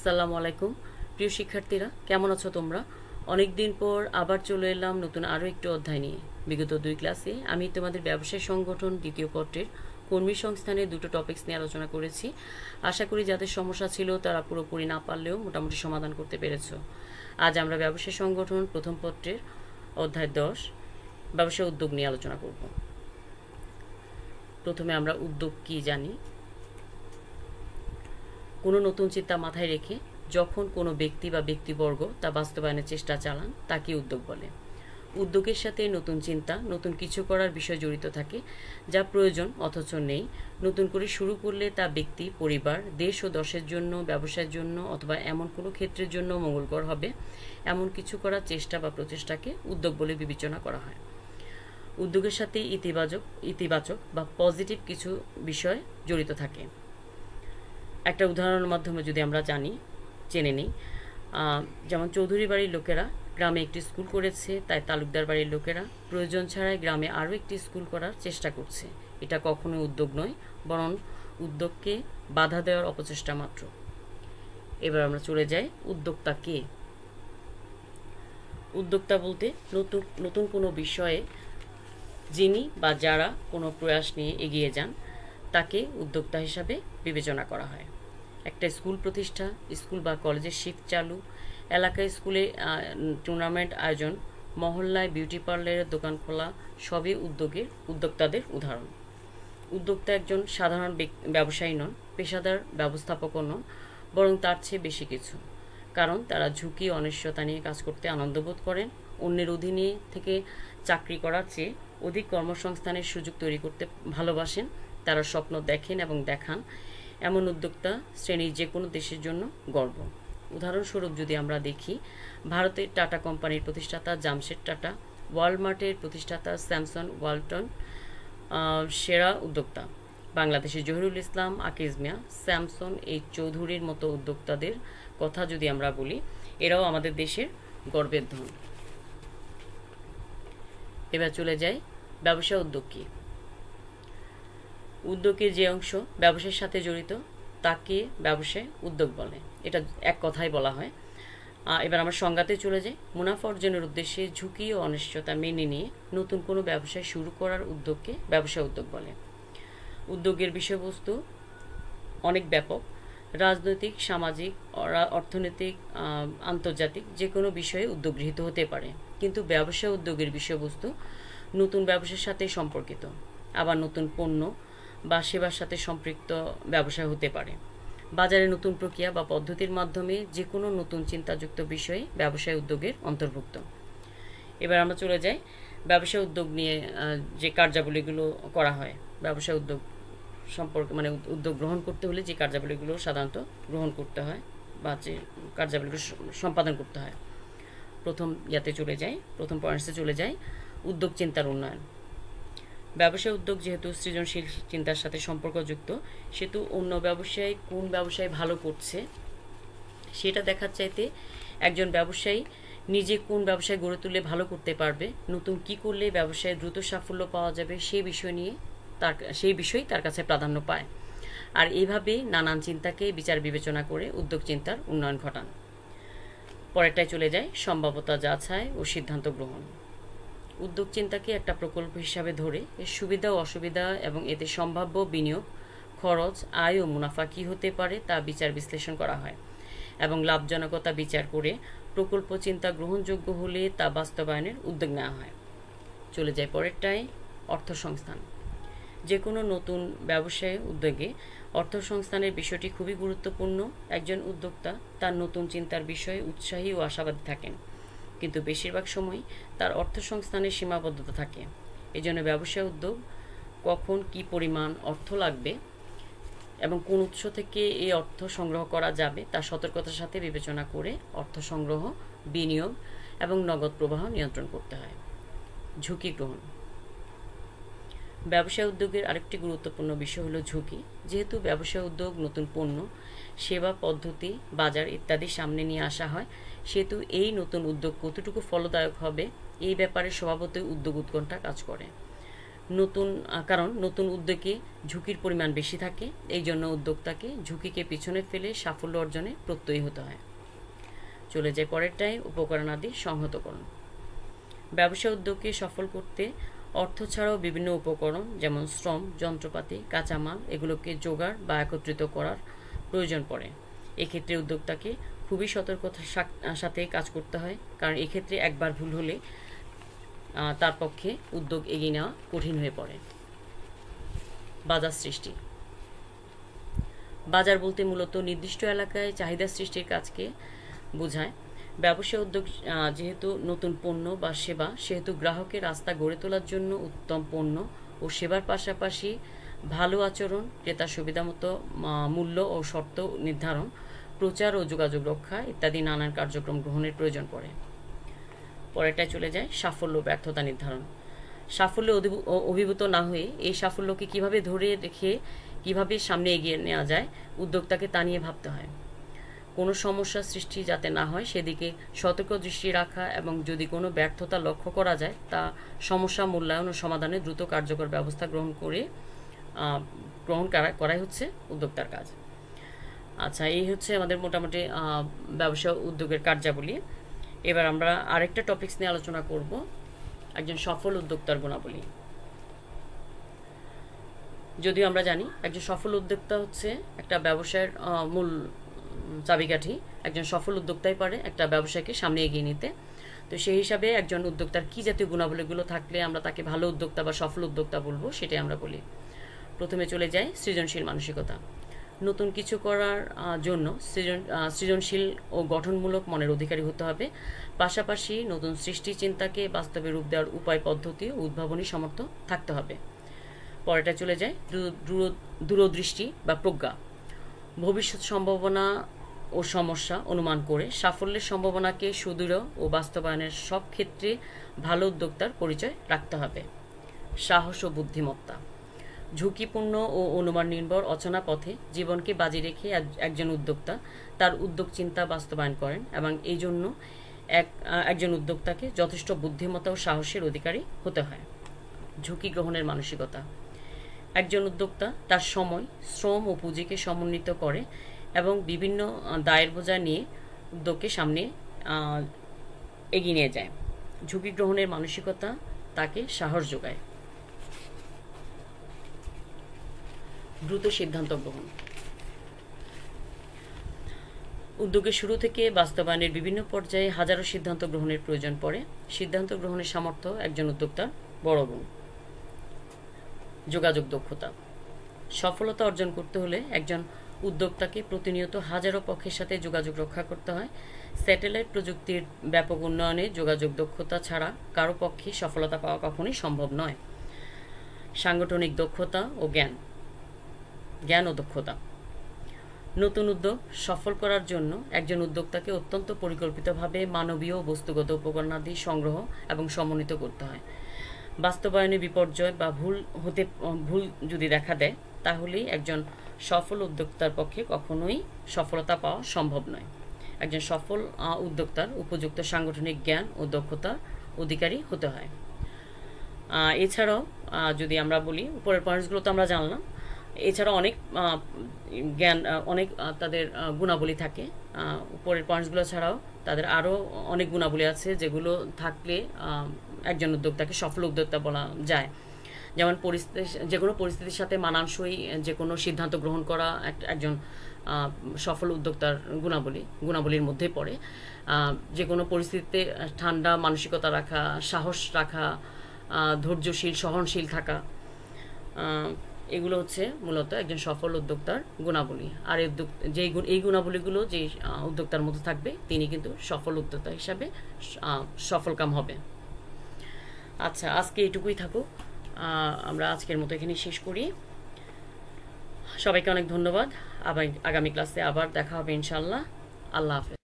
আসসালামু আলাইকুম প্রিয় শিক্ষার্থীরা, কেমন আছো তোমরা? অনেক দিন পর আবার চলে এলাম নতুন আরও একটি অধ্যায় নিয়ে। বিগত 2 ক্লাসে আমি তোমাদের ব্যবসায় সংগঠন দ্বিতীয় পত্রের কর্মী সংস্থানে দুটো টপিকস নিয়ে আলোচনা করেছি। আশা করি যাদের সমস্যা ছিল তারা পুরোপুরি না পারলেও মোটামুটি সমাধান করতে পেরেছো। আজ আমরা ব্যবসায় সংগঠন প্রথম পত্রের অধ্যায় 10 ব্যবসায় উদ্যোগ নিয়ে আলোচনা করব। প্রথমে আমরা উদ্যোগ কি জানি। কোনো নতুন চিন্তা মাথায় রেখে যখন কোনো ব্যক্তি বা ব্যক্তিবর্গ তা বাস্তবায়নের চেষ্টা চালান তাকে উদ্যোগ বলে। উদ্যোগের সাথে নতুন চিন্তা, নতুন কিছু করার বিষয় জড়িত থাকে যা প্রয়োজন অথচ নেই। নতুন করে শুরু করলে তা ব্যক্তি, পরিবার, দেশ ও দশের জন্য, ব্যবসার জন্য অথবা এমন কোনো ক্ষেত্রের জন্য মঙ্গলকর হবে এমন কিছু করার চেষ্টা বা প্রচেষ্টাকে উদ্যোগ বলে বিবেচনা করা হয়। উদ্যোগের সাথে ইতিবাচক বা পজিটিভ কিছু বিষয় জড়িত থাকে। একটা উদাহরণের মাধ্যমে যদি আমরা জেনে নিই, যেমন চৌধুরী বাড়ির লোকেরা গ্রামে একটি স্কুল করেছে, তাই তালুকদার বাড়ির লোকেরা প্রয়োজন ছাড়াই গ্রামে আরও একটি স্কুল করার চেষ্টা করছে। এটা কখনোই উদ্যোগ নয়, বরং উদ্যোগকে বাধা দেওয়ার অপচেষ্টা মাত্র। এবার আমরা চলে যাই উদ্যোক্তা কে। উদ্যোক্তা বলতে নতুন কোনো বিষয়ে যিনি বা যারা কোনো প্রয়াস নিয়ে এগিয়ে যান তাকে উদ্যোক্তা হিসাবে বিবেচনা করা হয়। একটা স্কুল প্রতিষ্ঠা, স্কুল বা কলেজের শিফট চালু, এলাকায় স্কুলে টুর্নামেন্ট আয়োজন, মহল্লায় বিউটি পার্লারের দোকান খোলা সবই উদ্যোক্তাদের উদাহরণ। উদ্যোক্তা একজন সাধারণ ব্যবসায়ী নন, পেশাদার ব্যবস্থাপকও নন, বরং তার চেয়ে বেশি কিছু। কারণ তারা ঝুঁকি, অনিশ্চয়তা নিয়ে কাজ করতে আনন্দবোধ করেন। অন্যের অধীনে থেকে চাকরি করার চেয়ে অধিক কর্মসংস্থানের সুযোগ তৈরি করতে ভালোবাসেন। তারা স্বপ্ন দেখেন এবং দেখান। এমন উদ্যোক্তা শ্রেণীর যে কোনো দেশের জন্য গর্ব। উদাহরণস্বরূপ যদি আমরা দেখি, ভারতের টাটা কোম্পানির প্রতিষ্ঠাতা জামশেদ টাটা, ওয়ালমার্টের প্রতিষ্ঠাতা স্যামসন ওয়ালটন সেরা উদ্যোক্তা। বাংলাদেশের জহিরুল ইসলাম, আকিজ মিয়া, স্যামসন, এই চৌধুরীর মতো উদ্যোক্তাদের কথা যদি আমরা বলি, এরাও আমাদের দেশের গর্বের ধন। এবার চলে যাই ব্যবসা উদ্যোগ কি। উদ্যোগের যে অংশ ব্যবসার সাথে জড়িত তাকে ব্যবসায় উদ্যোগ বলে। এটা এক কথায় বলা হয়। এবার আমরা সংজ্ঞাতে চলে যাই। মুনাফা অর্জনের উদ্দেশ্যে ঝুঁকি ও অনিশ্চয়তা মেনে নিয়ে নতুন কোনো ব্যবসায় শুরু করার উদ্যোগকে ব্যবসা উদ্যোগ বলে। উদ্যোগের বিষয়বস্তু অনেক ব্যাপক। রাজনৈতিক, সামাজিক, অর্থনৈতিক, আন্তর্জাতিক যে কোনো বিষয়ে উদ্যোগ গৃহীত হতে পারে। কিন্তু ব্যবসা উদ্যোগের বিষয়বস্তু নতুন ব্যবসার সাথে সম্পর্কিত, আবার নতুন পণ্য বা সেবার সাথে সম্পৃক্ত ব্যবসায় হতে পারে। বাজারে নতুন প্রক্রিয়া বা পদ্ধতির মাধ্যমে যে কোনো নতুন চিন্তাযুক্ত বিষয়ে ব্যবসায় উদ্যোগের অন্তর্ভুক্ত। এবার আমরা চলে যাই ব্যবসা উদ্যোগ নিয়ে যে কার্যাবলীগুলো করা হয়। ব্যবসা উদ্যোগ সম্পর্কে উদ্যোগ গ্রহণ করতে হলে যে কার্যাবলীগুলো সাধারণত গ্রহণ করতে হয় বা যে কার্যাবলীগুলো সম্পাদন করতে হয়। প্রথম পয়েন্টসে চলে যাই উদ্যোগ চিন্তার উন্নয়ন। ব্যবসায় উদ্যোগ যেহেতু সৃজনশীল চিন্তার সাথে সম্পর্কযুক্ত, সেহেতু অন্য ব্যবসায়ী কোন ব্যবসায় ভালো করছে সেটা দেখার চাইতে একজন ব্যবসায়ী নিজে কোন ব্যবসায় গড়ে তুললে ভালো করতে পারবে, নতুন কি করলে ব্যবসায় দ্রুত সাফল্য পাওয়া যাবে সেই বিষয় তার কাছে প্রাধান্য পায়। আর এইভাবে নানান চিন্তাকে বিচার বিবেচনা করে উদ্যোগ চিন্তার উন্নয়ন ঘটান। পরেরটায় চলে যায় সম্ভাব্যতা যাচাই ও সিদ্ধান্ত গ্রহণ। উদ্যোগ চিন্তাকে একটা প্রকল্প হিসাবে ধরে এর সুবিধা ও অসুবিধা এবং এতে সম্ভাব্য বিনিয়োগ, খরচ, আয় ও মুনাফা কী হতে পারে তা বিচার বিশ্লেষণ করা হয় এবং লাভজনকতা বিচার করে প্রকল্প চিন্তা গ্রহণযোগ্য হলে তা বাস্তবায়নের উদ্যোগ নেওয়া হয়। চলে যায় পরেরটায় অর্থসংস্থান। যে কোনো নতুন ব্যবসায় উদ্যোগে অর্থসংস্থানের বিষয়টি খুবই গুরুত্বপূর্ণ। একজন উদ্যোক্তা তার নতুন চিন্তার বিষয়ে উৎসাহী ও আশাবাদী থাকেন, কিন্তু বেশিরভাগ সময় তার অর্থসংস্থানের সীমাবদ্ধতা থাকে। এজন্য ব্যবসায় উদ্যোগ কখন কি পরিমাণ অর্থ লাগবে এবং কোন উৎস থেকে এই অর্থ সংগ্রহ করা যাবে তা সতর্কতার সাথে বিবেচনা করে অর্থ সংগ্রহ, বিনিয়োগ এবং নগদ প্রবাহ নিয়ন্ত্রণ করতে হয়। ঝুঁকি গ্রহণ। ব্যবসায় উদ্যোগের আরেকটি গুরুত্বপূর্ণ বিষয় হলো ঝুঁকি। যেহেতু ব্যবসায় উদ্যোগ নতুন পণ্য, সেবা, পদ্ধতি, বাজার ইত্যাদি সামনে নিয়ে আসা হয়, সেহেতু এই নতুন উদ্যোগ কতটুকু ফলদায়ক হবে এই ব্যাপারে স্বভাবতই উদ্যোগ উৎকণ্ঠা কাজ করে। কারণ নতুন উদ্যোগে ঝুঁকির পরিমাণ বেশি থাকে, এই জন্য উদ্যোক্তাকে ঝুঁকিকে পিছনে ফেলে সাফল্য অর্জনে প্রত্যয়ী হতে হয়। চলে যায় পরেরটাই, উপকরণাদি সংহতকরণ। ব্যবসা উদ্যোগকে সফল করতে অর্থ ছাড়াও বিভিন্ন উপকরণ যেমন শ্রম, যন্ত্রপাতি, কাঁচামাল এগুলোকে জোগাড় বা একত্রিত করার প্রয়োজন পড়ে। এক্ষেত্রে উদ্যোক্তাকে খুবই সতর্কতার সাথে কাজ করতে হয়, কারণ এক্ষেত্রে একবার ভুল হলে তার পক্ষে উদ্যোগ এগিয়ে নেওয়া কঠিন হয়ে পড়ে। বাজার সৃষ্টি। বাজার বলতে মূলত নির্দিষ্ট এলাকায় চাহিদা সৃষ্টির কাজকে বোঝায়। ব্যবসা উদ্যোগ যেহেতু নতুন পণ্য বা সেবা, সেহেতু গ্রাহকের আস্থা গড়ে তোলার জন্য উত্তম পণ্য ও সেবার পাশাপাশি ভালো আচরণ, ক্রেতার সুবিধামতো মূল্য ও শর্ত নির্ধারণ, প্রচার ও যোগাযোগ রক্ষা ইত্যাদি নানান কার্যক্রম গ্রহণের প্রয়োজন পড়ে। পরেরটায় চলে যায় সাফল্য ব্যর্থতা নির্ধারণ। সাফল্যে অভিভূত না হয়ে এই সাফল্যকে কিভাবে ধরে রেখে কিভাবে সামনে এগিয়ে নেওয়া যায়, উদ্যোক্তাকে তা নিয়ে ভাবতে হয়। কোনো সমস্যা সৃষ্টি যাতে না হয় সেদিকে সতর্ক দৃষ্টি রাখা এবং যদি কোনো ব্যর্থতা লক্ষ্য করা যায় তা সমস্যা মূল্যায়ন ও সমাধানে দ্রুত কার্যকর ব্যবস্থা গ্রহণ করাই হচ্ছে উদ্যোক্তার কাজ। আচ্ছা, এই হচ্ছে আমাদের মোটামুটি ব্যবসা উদ্যোগের কার্যাবলী। এবার আমরা আরেকটা টপিকস নিয়ে আলোচনা করব, একজন সফল উদ্যোক্তার গুণাবলী। যদিও আমরা জানি একজন সফল উদ্যোক্তা হচ্ছে একটা ব্যবসায়ের মূল চাবিকাঠি, একজন সফল উদ্যোক্তাই পারে একটা ব্যবসাকে সামনে এগিয়ে নিতে। তো সেই হিসাবে একজন উদ্যোক্তার কী জাতীয় গুণাবলীগুলো থাকলে আমরা তাকে ভালো উদ্যোক্তা বা সফল উদ্যোক্তা বলবো, সেটাই আমরা বলি। প্রথমে চলে যাই সৃজনশীল মানসিকতা। নতুন কিছু করার জন্য সৃজনশীল ও গঠনমূলক মনের অধিকারী হতে হবে। পাশাপাশি নতুন সৃষ্টি চিন্তাকে বাস্তবে রূপ দেওয়ার উপায় পদ্ধতি ও উদ্ভাবনী সামর্থ্য থাকতে হবে। পরেটা চলে যায় দূরদৃষ্টি বা প্রজ্ঞা। ভবিষ্যৎ সম্ভাবনা ও সমস্যা অনুমান করে সাফল্যের সম্ভাবনাকে সুদৃঢ় ও বাস্তবায়নের সব ক্ষেত্রে ভালো উদ্যোক্তার পরিচয় রাখতে হবে। সাহস ও বুদ্ধিমত্তা। ঝুঁকিপূর্ণ ও অনুমান নির্ভর অচেনা পথে জীবনকে বাজি রেখে একজন উদ্যোক্তা তার উদ্যোগ চিন্তা বাস্তবায়ন করেন এবং এই জন্য একজন উদ্যোক্তাকে যথেষ্ট বুদ্ধিমত্তা ও সাহসের অধিকারী হতে হয়। ঝুঁকি গ্রহণের মানসিকতা। একজন উদ্যোক্তা তার সময়, শ্রম ও পুঁজিকে সমন্বিত করে এবং বিভিন্ন দায়ের বোঝা নিয়ে উদ্যোগকে সামনে এগিয়ে নিয়ে যায়। ঝুঁকি গ্রহণের মানসিকতা তাকে সাহস যোগায়। দ্রুত সিদ্ধান্ত গ্রহণ। উদ্যোগের শুরু থেকে বাস্তবায়নের বিভিন্ন পর্যায়ে হাজারো সিদ্ধান্ত গ্রহণের প্রয়োজন পড়ে। সিদ্ধান্ত গ্রহণের সামর্থ্য একজন উদ্যোক্তার বড় গুণ। যোগাযোগ দক্ষতা। সফলতা অর্জন করতে হলে একজন উদ্যোক্তাকে প্রতিনিয়ত হাজারো পক্ষের সাথে যোগাযোগ রক্ষা করতে হয়। স্যাটেলাইট প্রযুক্তির ব্যাপক উন্নয়নে যোগাযোগ দক্ষতা ছাড়া কারো পক্ষে সফলতা পাওয়া কখনোই সম্ভব নয়। সাংগঠনিক দক্ষতা ও জ্ঞান ও দক্ষতা। নতুন উদ্যোগ সফল করার জন্য একজন উদ্যোক্তাকে অত্যন্ত পরিকল্পিতভাবে মানবীয় ও বস্তুগত উপকরণাদি সংগ্রহ এবং সমন্বিত করতে হয়। বাস্তবায়নে বিপর্যয় বা ভুল যদি দেখা দেয় তাহলেই একজন সফল উদ্যোক্তার পক্ষে কখনোই সফলতা পাওয়া সম্ভব নয়। একজন সফল উদ্যোক্তার উপযুক্ত সাংগঠনিক জ্ঞান ও দক্ষতার অধিকারী হতে হয়। এছাড়াও যদি আমরা বলি, উপরের পয়েন্টসগুলো তো আমরা জানলাম, এছাড়া অনেক তাদের গুণাবলী থাকে। উপরের পয়েন্টসগুলো ছাড়াও তাদের আরও অনেক গুণাবলী আছে যেগুলো থাকলে একজন উদ্যোক্তাকে সফল উদ্যোক্তা বলা যায়। যেমন যে কোনো পরিস্থিতির সাথে মানানসই যে কোনো সিদ্ধান্ত গ্রহণ করা একজন সফল উদ্যোক্তার গুণাবলীর মধ্যেই পড়ে। যে কোনো পরিস্থিতিতে ঠান্ডা মানসিকতা রাখা, সাহস রাখা, ধৈর্যশীল, সহনশীল থাকা, এগুলো হচ্ছে মূলত একজন সফল উদ্যোক্তার গুণাবলী। আর এই গুণাবলীগুলো যে উদ্যোক্তার মধ্যে থাকবে তিনি কিন্তু সফল উদ্যোক্তা হিসাবে সফলকাম হবে। আচ্ছা, আজকে এইটুকুই থাকুক। আমরা আজকের মতো এখানে শেষ করি। সবাইকে অনেক ধন্যবাদ। আগামী ক্লাসে আবার দেখা হবে ইনশাআল্লাহ। আল্লাহ হাফেজ।